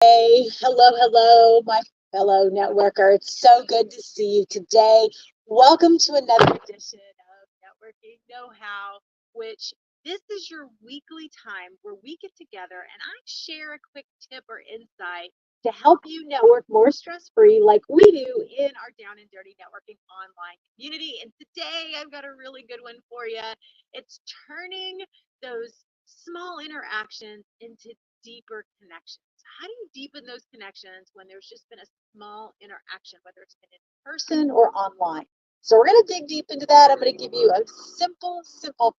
Hey, hello, my fellow networker. It's so good to see you today. Welcome to another edition of Networking Know-How, which this is your weekly time where we get together and I share a quick tip or insight to help you network more stress-free like we do in our Down and Dirty Networking online community. And today I've got a really good one for you. It's turning those small interactions into deeper connections. How do you deepen those connections when there's just been a small interaction, whether it's been in person or online? So we're going to dig deep into that. I'm going to give you a simple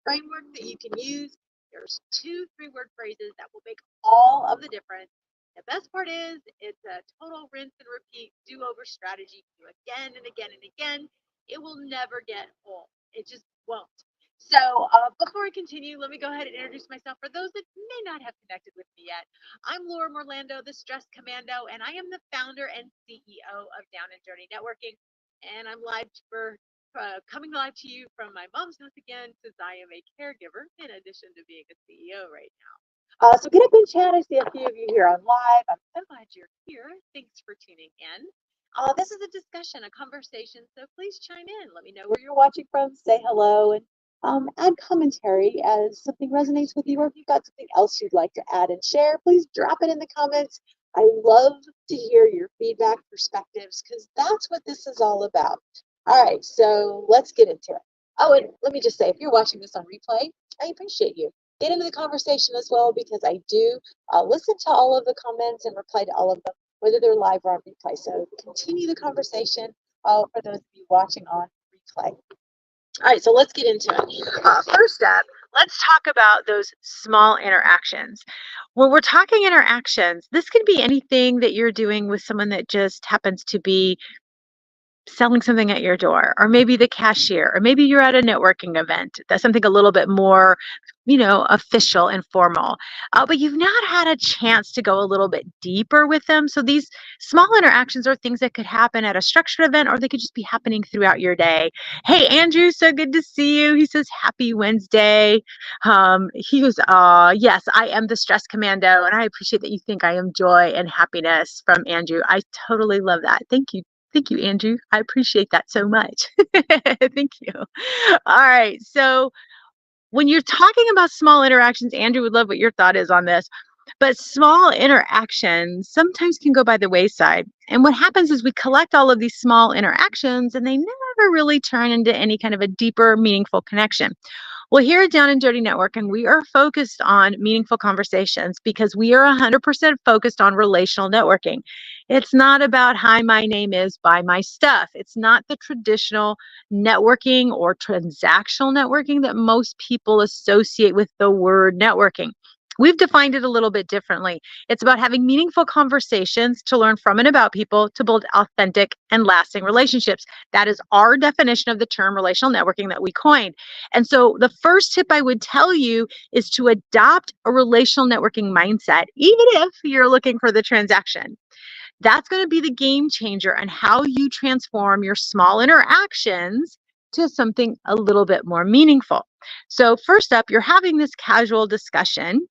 framework that you can use. There's 2 3-word phrases that will make all of the difference. The best part is it's a total rinse and repeat do-over strategy. Do again and again and again. It will never get old. It just won't. So before I continue, let me go ahead and introduce myself for those that may not have connected with me yet. I'm Laura Morlando, the Stress Commando, and I am the founder and CEO of Down and Dirty Networking. And I'm coming live to you from my mom's house again, since I am a caregiver in addition to being a CEO right now. So get up and chat. I see a few of you here on live. I'm so glad you're here. Thanks for tuning in. This is a discussion, a conversation, so please chime in. Let me know where you're watching from. Say hello and add commentary as something resonates with you, or if you've got something else you'd like to add and share, please drop it in the comments. I love to hear your feedback, perspectives, because that's what this is all about. All right, so let's get into it. Oh, and let me just say, if you're watching this on replay, I appreciate you. Get into the conversation as well, because I do listen to all of the comments and reply to all of them, whether they're live or on replay. So continue the conversation for those of you watching on replay. All right, so let's get into it. First up, let's talk about those small interactions. When we're talking interactions, this can be anything that you're doing with someone that just happens to be selling something at your door, or maybe the cashier, or maybe you're at a networking event. That's something a little bit more, official and formal. But you've not had a chance to go a little bit deeper with them. So these small interactions are things that could happen at a structured event, or they could just be happening throughout your day. Hey, Andrew, so good to see you. He says, Happy Wednesday. He was, yes, I am the Stress Commando, and I appreciate that you think I am joy and happiness from Andrew. I totally love that. Thank you. Thank you, Andrew. I appreciate that so much. Thank you. All right. So when you're talking about small interactions, Andrew would love what your thought is on this. But small interactions sometimes can go by the wayside. And what happens is we collect all of these small interactions and they never really turn into any kind of a deeper, meaningful connection. Well, here at Down and Dirty Networking, we are focused on meaningful conversations because we are 100% focused on relational networking. It's not about, hi, my name is, buy my stuff. It's not the traditional networking or transactional networking that most people associate with the word networking. We've defined it a little bit differently. It's about having meaningful conversations to learn from and about people to build authentic and lasting relationships. That is our definition of the term relational networking that we coined. And so the first tip I would tell you is to adopt a relational networking mindset, even if you're looking for the transaction. That's going to be the game changer on how you transform your small interactions to something a little bit more meaningful. So first up, you're having this casual discussion.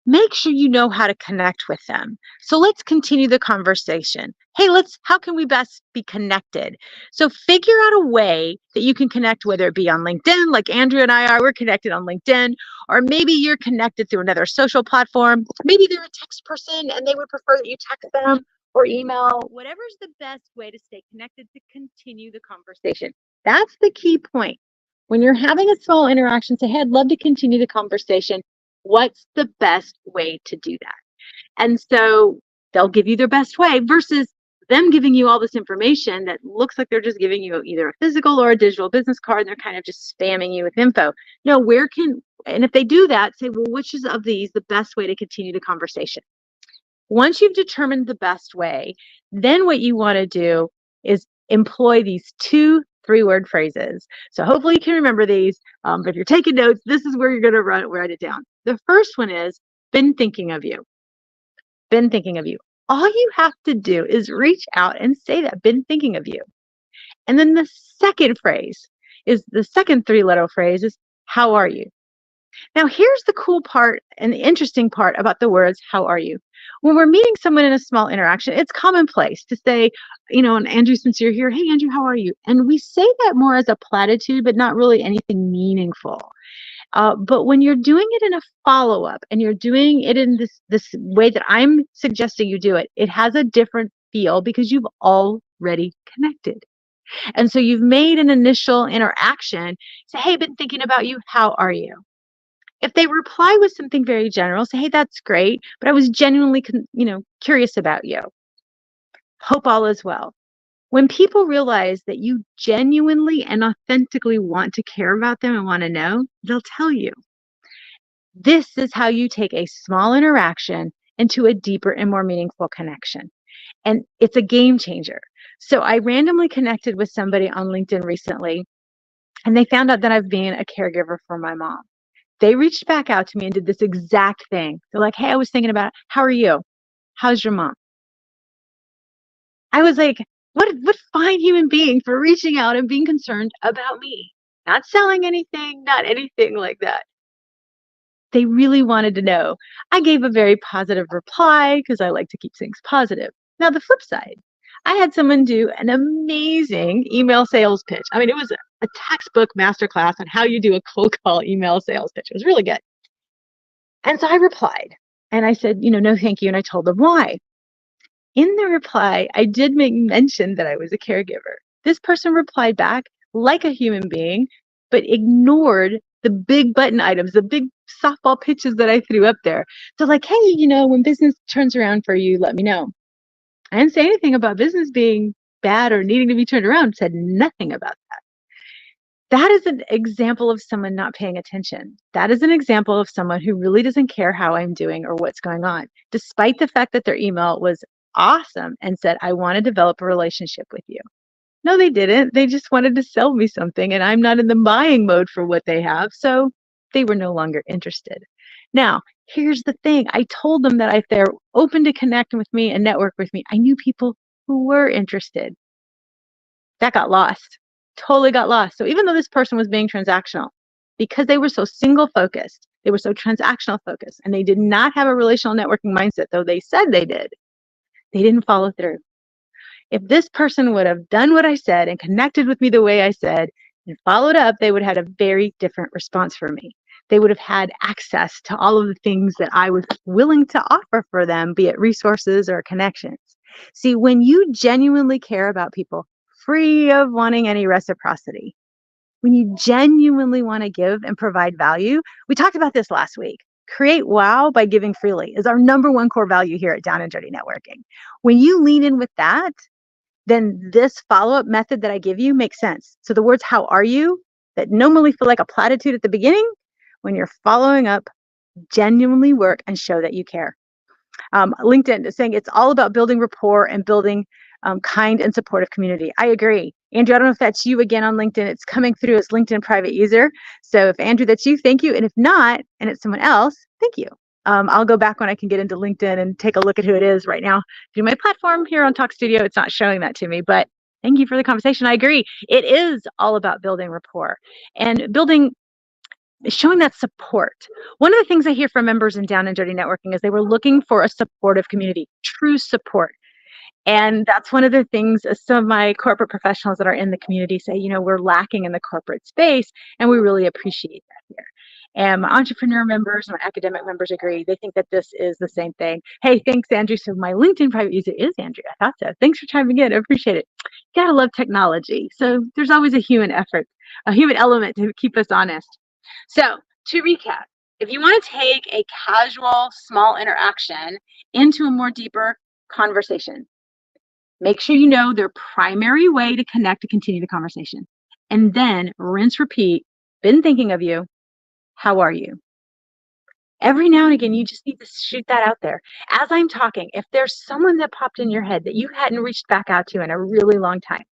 Make sure you know how to connect with them. So let's continue the conversation. Hey, how can we best be connected? So figure out a way that you can connect, whether it be on LinkedIn, like Andrew and I are, we're connected on LinkedIn, or maybe you're connected through another social platform. Maybe they're a text person and they would prefer that you text them or email. Whatever's the best way to stay connected to continue the conversation. That's the key point. When you're having a small interaction, say, hey, I'd love to continue the conversation. What's the best way to do that? And so they'll give you their best way versus them giving you all this information that looks like they're just giving you either a physical or a digital business card, and they're kind of just spamming you with info. No, and if they do that, say, well, which is of these the best way to continue the conversation? Once you've determined the best way, then what you want to do is employ these 2 3-word phrases. So hopefully you can remember these. But if you're taking notes, this is where you're going to write it down. The first one is, been thinking of you. Been thinking of you. All you have to do is reach out and say that, been thinking of you. And then the second 3-letter phrase is, how are you? Now, here's the cool part and the interesting part about the words, how are you? When we're meeting someone in a small interaction, it's commonplace to say, and Andrew, since you're here, hey, Andrew, how are you? And we say that more as a platitude, but not really anything meaningful. But when you're doing it in a follow-up and you're doing it in this way that I'm suggesting you do it, it has a different feel because you've already connected. And so you've made an initial interaction. Say, hey, been thinking about you. How are you? If they reply with something very general, say, hey, that's great, but I was genuinely, curious about you. Hope all is well. When people realize that you genuinely and authentically want to care about them and want to know, they'll tell you. This is how you take a small interaction into a deeper and more meaningful connection. And it's a game changer. So I randomly connected with somebody on LinkedIn recently, and they found out that I've been a caregiver for my mom. They reached back out to me and did this exact thing. They're like, hey, I was thinking about it. How are you? How's your mom? I was like, what fine human being for reaching out and being concerned about me. Not selling anything, not anything like that. They really wanted to know. I gave a very positive reply because I like to keep things positive. Now, the flip side, I had someone do an amazing email sales pitch. I mean, it was a textbook masterclass on how you do a cold call email sales pitch. It was really good. And so I replied and I said, no, thank you. And I told them why. In the reply, I did make mention that I was a caregiver. This person replied back like a human being, but ignored the big button items, the big softball pitches that I threw up there. So like, hey, when business turns around for you, let me know. I didn't say anything about business being bad or needing to be turned around, said nothing about that. That is an example of someone not paying attention. That is an example of someone who really doesn't care how I'm doing or what's going on, despite the fact that their email was awesome and said, I want to develop a relationship with you. No, they didn't. They just wanted to sell me something, and I'm not in the buying mode for what they have. So they were no longer interested. Now, here's the thing. I told them that if they're open to connect with me and network with me, I knew people who were interested. That got lost. Totally got lost. So even though this person was being transactional, because they were so single focused, they were so transactional focused, and they did not have a relational networking mindset, though they said they did, they didn't follow through. If this person would have done what I said and connected with me the way I said and followed up, they would have had a very different response from me. They would have had access to all of the things that I was willing to offer for them, be it resources or connections. See, when you genuinely care about people, free of wanting any reciprocity, when you genuinely want to give and provide value, we talked about this last week. Create wow by giving freely is our number one core value here at Down and Dirty Networking. When you lean in with that, then this follow-up method that I give you makes sense. So the words, how are you, that normally feel like a platitude at the beginning, when you're following up, genuinely work and show that you care. LinkedIn is saying it's all about building rapport and building kind and supportive community. I agree. Andrew, I don't know if that's you again on LinkedIn. It's coming through as LinkedIn private user. So if Andrew, that's you, thank you. And if not, and it's someone else, thank you. I'll go back when I can get into LinkedIn and take a look at who it is. Right now, through my platform here on Talk Studio, it's not showing that to me, but thank you for the conversation. I agree. It is all about building rapport and showing that support. One of the things I hear from members in Down and Dirty Networking is they were looking for a supportive community, true support. And that's one of the things some of my corporate professionals that are in the community say, we're lacking in the corporate space, and we really appreciate that here. And my entrepreneur members, my academic members agree. They think that this is the same thing. Hey, thanks, Andrew. So my LinkedIn private user is Andrew. I thought so. Thanks for chiming in. I appreciate it. You gotta love technology. So there's always a human effort, a human element to keep us honest. So to recap, if you want to take a casual, small interaction into a more deeper conversation, make sure you know their primary way to connect to continue the conversation. And then rinse, repeat, been thinking of you. How are you? Every now and again, you just need to shoot that out there. As I'm talking, if there's someone that popped in your head that you hadn't reached back out to in a really long time,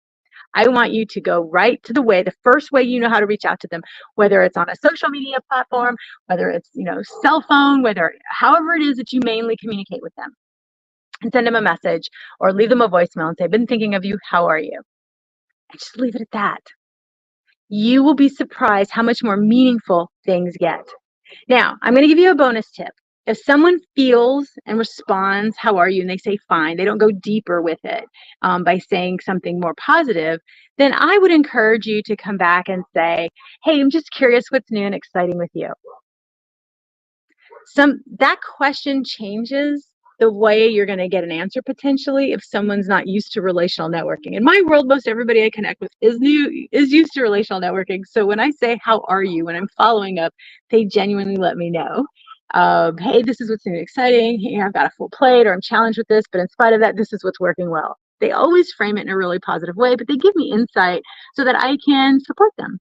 I want you to go right to the first way you know how to reach out to them, whether it's on a social media platform, whether it's, cell phone, however it is that you mainly communicate with them, and send them a message or leave them a voicemail and say, I've been thinking of you. How are you? And just leave it at that. You will be surprised how much more meaningful things get. Now, I'm going to give you a bonus tip. If someone feels and responds, how are you? And they say, fine, they don't go deeper with it by saying something more positive, then I would encourage you to come back and say, hey, I'm just curious what's new and exciting with you. That question changes the way you're going to get an answer potentially if someone's not used to relational networking. In my world, most everybody I connect with is used to relational networking. So when I say, how are you? When I'm following up, they genuinely let me know. Hey, this is what's new and exciting. Hey, I've got a full plate, or I'm challenged with this, but in spite of that, this is what's working well. They always frame it in a really positive way, but they give me insight so that I can support them.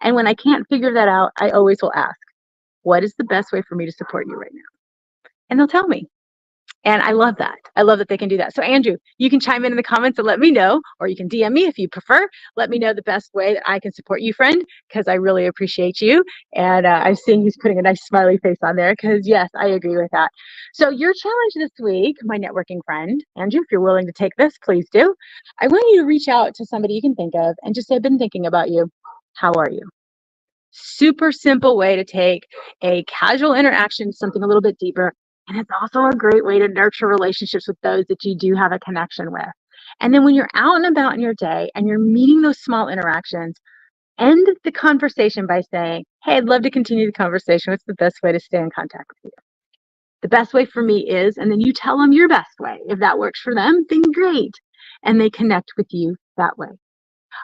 And when I can't figure that out, I always will ask, what is the best way for me to support you right now? And they'll tell me. And I love that. I love that they can do that. So Andrew, you can chime in the comments and let me know, or you can DM me if you prefer. Let me know the best way that I can support you, friend, because I really appreciate you. And I'm seeing he's putting a nice smiley face on there because, yes, I agree with that. So your challenge this week, my networking friend, Andrew, if you're willing to take this, please do. I want you to reach out to somebody you can think of and just say, I've been thinking about you. How are you? Super simple way to take a casual interaction, something a little bit deeper. And it's also a great way to nurture relationships with those that you do have a connection with. And then when you're out and about in your day and you're meeting those small interactions, end the conversation by saying, hey, I'd love to continue the conversation. What's the best way to stay in contact with you? The best way for me is, and then you tell them your best way. If that works for them, then great. And they connect with you that way.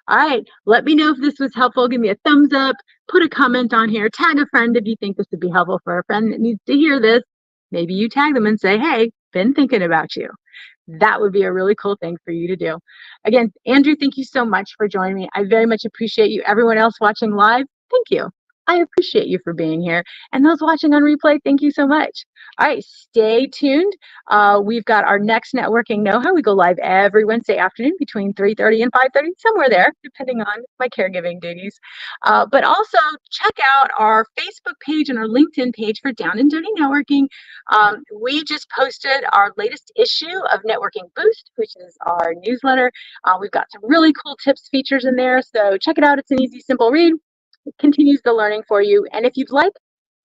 All right, let me know if this was helpful. Give me a thumbs up, put a comment on here, tag a friend if you think this would be helpful for a friend that needs to hear this. Maybe you tag them and say, hey, been thinking about you. That would be a really cool thing for you to do. Again, Andrew, thank you so much for joining me. I very much appreciate you. Everyone else watching live, thank you. I appreciate you for being here. And those watching on replay, thank you so much. All right, stay tuned. We've got our next Networking Know-How. We go live every Wednesday afternoon between 3:30 and 5:30, somewhere there, depending on my caregiving duties. But also check out our Facebook page and our LinkedIn page for Down and Dirty Networking. We just posted our latest issue of Networking Boost, which is our newsletter. We've got some really cool tips, features in there. So check it out. It's an easy, simple read. It continues the learning for you. And if you'd like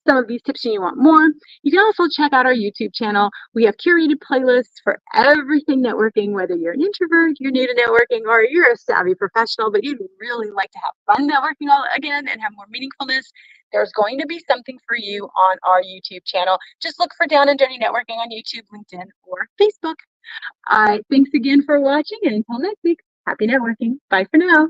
some of these tips and you want more, you can also check out our YouTube channel. We have curated playlists for everything networking, whether you're an introvert, you're new to networking, or you're a savvy professional, but you'd really like to have fun networking all again and have more meaningfulness. There's going to be something for you on our YouTube channel. Just look for Down and Dirty Networking on YouTube, LinkedIn, or Facebook. Thanks again for watching, and until next week, happy networking. Bye for now.